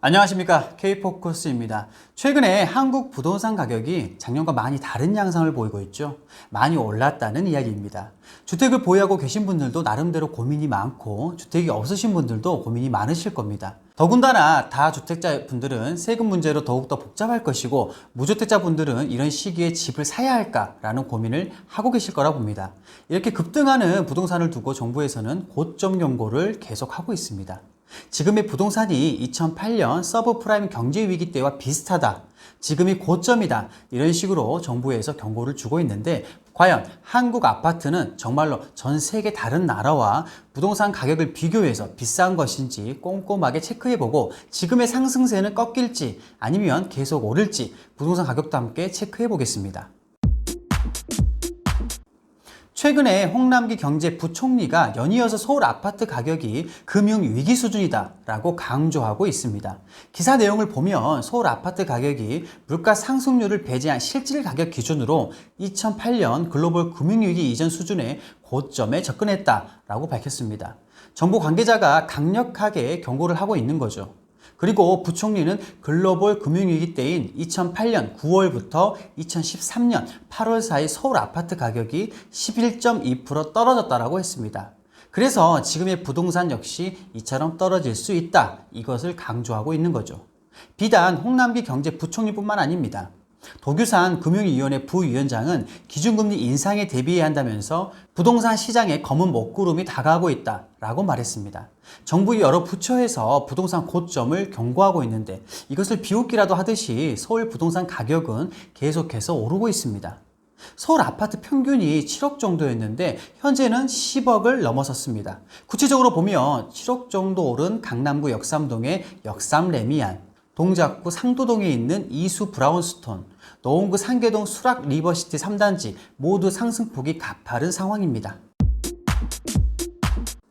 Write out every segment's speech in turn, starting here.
안녕하십니까, K포커스입니다. 최근에 한국 부동산 가격이 작년과 많이 다른 양상을 보이고 있죠. 많이 올랐다는 이야기입니다. 주택을 보유하고 계신 분들도 나름대로 고민이 많고, 주택이 없으신 분들도 고민이 많으실 겁니다. 더군다나 다주택자 분들은 세금 문제로 더욱더 복잡할 것이고, 무주택자 분들은 이런 시기에 집을 사야 할까라는 고민을 하고 계실 거라 봅니다. 이렇게 급등하는 부동산을 두고 정부에서는 고점 경고를 계속하고 있습니다. 지금의 부동산이 2008년 서브프라임 경제위기 때와 비슷하다, 지금이 고점이다, 이런 식으로 정부에서 경고를 주고 있는데, 과연 한국 아파트는 정말로 전 세계 다른 나라와 부동산 가격을 비교해서 비싼 것인지 꼼꼼하게 체크해보고, 지금의 상승세는 꺾일지 아니면 계속 오를지 부동산 가격도 함께 체크해보겠습니다. 최근에 홍남기 경제부총리가 연이어서 서울 아파트 가격이 금융위기 수준이다 라고 강조하고 있습니다. 기사 내용을 보면 서울 아파트 가격이 물가 상승률을 배제한 실질 가격 기준으로 2008년 글로벌 금융위기 이전 수준의 고점에 접근했다라고 밝혔습니다. 정부 관계자가 강력하게 경고를 하고 있는 거죠. 그리고 부총리는 글로벌 금융위기 때인 2008년 9월부터 2013년 8월 사이 서울 아파트 가격이 11.2% 떨어졌다고 했습니다. 그래서 지금의 부동산 역시 이처럼 떨어질 수 있다, 이것을 강조하고 있는 거죠. 비단 홍남기 경제부총리뿐만 아닙니다. 도규산 금융위원회 부위원장은 기준금리 인상에 대비해야 한다면서 부동산 시장에 검은 먹구름이 다가오고 있다라고 말했습니다. 정부 여러 부처에서 부동산 고점을 경고하고 있는데, 이것을 비웃기라도 하듯이 서울 부동산 가격은 계속해서 오르고 있습니다. 서울 아파트 평균이 7억 정도였는데 현재는 10억을 넘어섰습니다. 구체적으로 보면 7억 정도 오른 강남구 역삼동의 역삼 레미안, 동작구 상도동에 있는 이수 브라운스톤, 노원구 상계동 수락 리버시티 3단지 모두 상승폭이 가파른 상황입니다.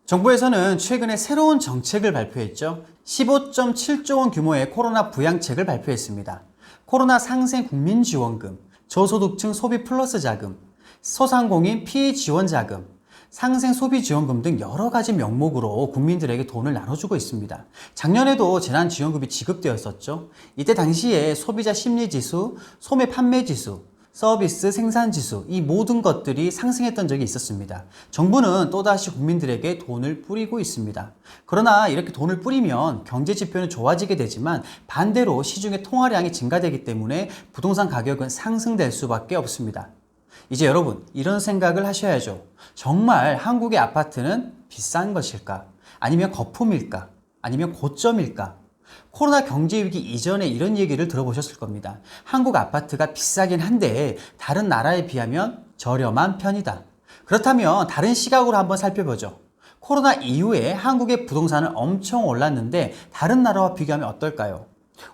정부에서는 최근에 새로운 정책을 발표했죠. 15.7조 원 규모의 코로나 부양책을 발표했습니다. 코로나 상생 국민지원금, 저소득층 소비 플러스 자금, 소상공인 피해 지원 자금, 상생 소비 지원금 등 여러 가지 명목으로 국민들에게 돈을 나눠주고 있습니다. 작년에도 재난지원금이 지급되었었죠. 이때 당시에 소비자 심리지수, 소매 판매지수, 서비스 생산지수, 이 모든 것들이 상승했던 적이 있었습니다. 정부는 또다시 국민들에게 돈을 뿌리고 있습니다. 그러나 이렇게 돈을 뿌리면 경제지표는 좋아지게 되지만 반대로 시중의 통화량이 증가되기 때문에 부동산 가격은 상승될 수밖에 없습니다. 이제 여러분, 이런 생각을 하셔야죠. 정말 한국의 아파트는 비싼 것일까? 아니면 거품일까? 아니면 고점일까? 코로나 경제위기 이전에 이런 얘기를 들어보셨을 겁니다. 한국 아파트가 비싸긴 한데 다른 나라에 비하면 저렴한 편이다. 그렇다면 다른 시각으로 한번 살펴보죠. 코로나 이후에 한국의 부동산은 엄청 올랐는데 다른 나라와 비교하면 어떨까요?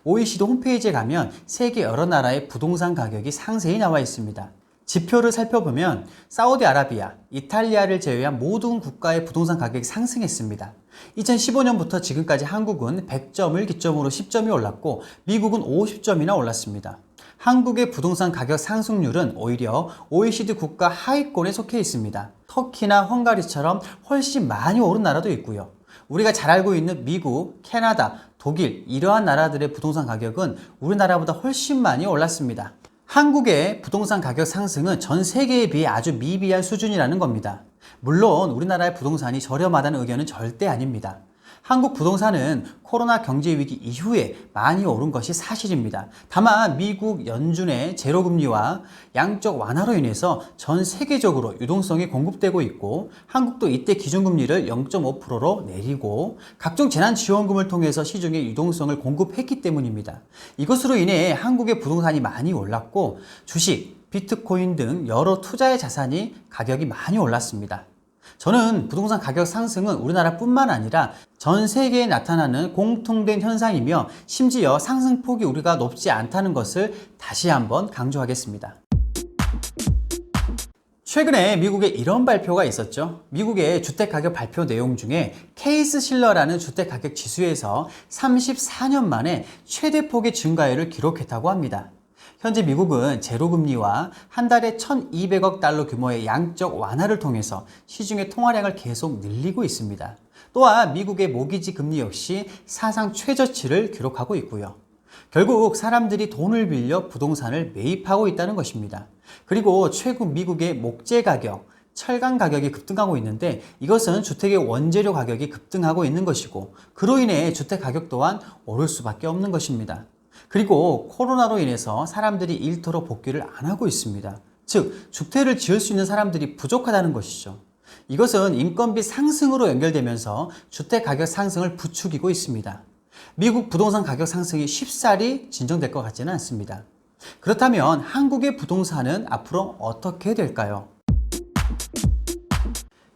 OECD 홈페이지에 가면 세계 여러 나라의 부동산 가격이 상세히 나와 있습니다. 지표를 살펴보면 사우디아라비아, 이탈리아를 제외한 모든 국가의 부동산 가격이 상승했습니다. 2015년부터 지금까지 한국은 100점을 기점으로 10점이 올랐고 미국은 50점이나 올랐습니다. 한국의 부동산 가격 상승률은 오히려 OECD 국가 하위권에 속해 있습니다. 터키나 헝가리처럼 훨씬 많이 오른 나라도 있고요. 우리가 잘 알고 있는 미국, 캐나다, 독일, 이러한 나라들의 부동산 가격은 우리나라보다 훨씬 많이 올랐습니다. 한국의 부동산 가격 상승은 전 세계에 비해 아주 미비한 수준이라는 겁니다. 물론 우리나라의 부동산이 저렴하다는 의견은 절대 아닙니다. 한국 부동산은 코로나 경제위기 이후에 많이 오른 것이 사실입니다. 다만 미국 연준의 제로금리와 양적 완화로 인해서 전 세계적으로 유동성이 공급되고 있고, 한국도 이때 기준금리를 0.5%로 내리고 각종 재난지원금을 통해서 시중에 유동성을 공급했기 때문입니다. 이것으로 인해 한국의 부동산이 많이 올랐고 주식, 비트코인 등 여러 투자의 자산이 가격이 많이 올랐습니다. 저는 부동산 가격 상승은 우리나라뿐만 아니라 전 세계에 나타나는 공통된 현상이며 심지어 상승폭이 우리가 높지 않다는 것을 다시 한번 강조하겠습니다. 최근에 미국에 이런 발표가 있었죠. 미국의 주택가격 발표 내용 중에 케이스실러라는 주택가격 지수에서 34년 만에 최대폭의 증가율을 기록했다고 합니다. 현재 미국은 제로금리와 한 달에 1,200억 달러 규모의 양적 완화를 통해서 시중의 통화량을 계속 늘리고 있습니다. 또한 미국의 모기지 금리 역시 사상 최저치를 기록하고 있고요. 결국 사람들이 돈을 빌려 부동산을 매입하고 있다는 것입니다. 그리고 최근 미국의 목재 가격, 철강 가격이 급등하고 있는데 이것은 주택의 원재료 가격이 급등하고 있는 것이고 그로 인해 주택 가격 또한 오를 수밖에 없는 것입니다. 그리고 코로나로 인해서 사람들이 일터로 복귀를 안 하고 있습니다. 즉, 주택을 지을 수 있는 사람들이 부족하다는 것이죠. 이것은 인건비 상승으로 연결되면서 주택 가격 상승을 부추기고 있습니다. 미국 부동산 가격 상승이 쉽사리 진정될 것 같지는 않습니다. 그렇다면 한국의 부동산은 앞으로 어떻게 될까요?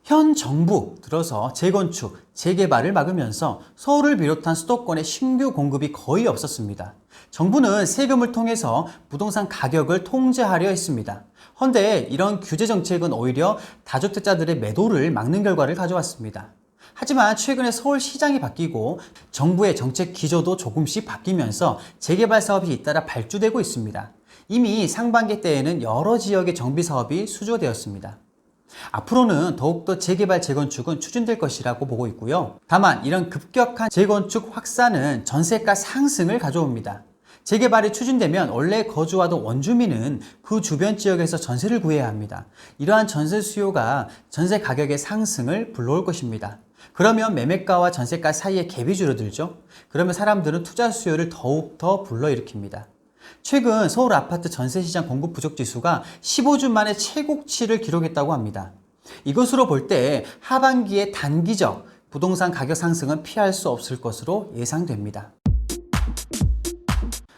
현 정부 들어서 재건축, 재개발을 막으면서 서울을 비롯한 수도권의 신규 공급이 거의 없었습니다. 정부는 세금을 통해서 부동산 가격을 통제하려 했습니다. 헌데 이런 규제 정책은 오히려 다주택자들의 매도를 막는 결과를 가져왔습니다. 하지만 최근에 서울시장이 바뀌고 정부의 정책 기조도 조금씩 바뀌면서 재개발 사업이 잇따라 발주되고 있습니다. 이미 상반기 때에는 여러 지역의 정비 사업이 수주되었습니다. 앞으로는 더욱더 재개발, 재건축은 추진될 것이라고 보고 있고요. 다만 이런 급격한 재건축 확산은 전세가 상승을 가져옵니다. 재개발이 추진되면 원래 거주하던 원주민은 그 주변 지역에서 전세를 구해야 합니다. 이러한 전세 수요가 전세 가격의 상승을 불러올 것입니다. 그러면 매매가와 전세가 사이의 갭이 줄어들죠. 그러면 사람들은 투자 수요를 더욱더 불러일으킵니다. 최근 서울 아파트 전세시장 공급 부족 지수가 15주 만에 최고치를 기록했다고 합니다. 이것으로 볼 때 하반기에 단기적 부동산 가격 상승은 피할 수 없을 것으로 예상됩니다.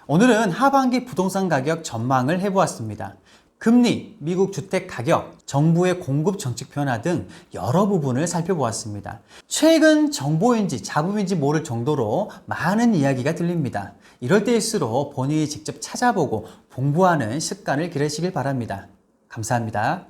오늘은 하반기 부동산 가격 전망을 해보았습니다. 금리, 미국 주택 가격, 정부의 공급 정책 변화 등 여러 부분을 살펴보았습니다. 최근 정보인지 자부인지 모를 정도로 많은 이야기가 들립니다. 이럴 때일수록 본인이 직접 찾아보고 공부하는 습관을 기르시길 바랍니다. 감사합니다.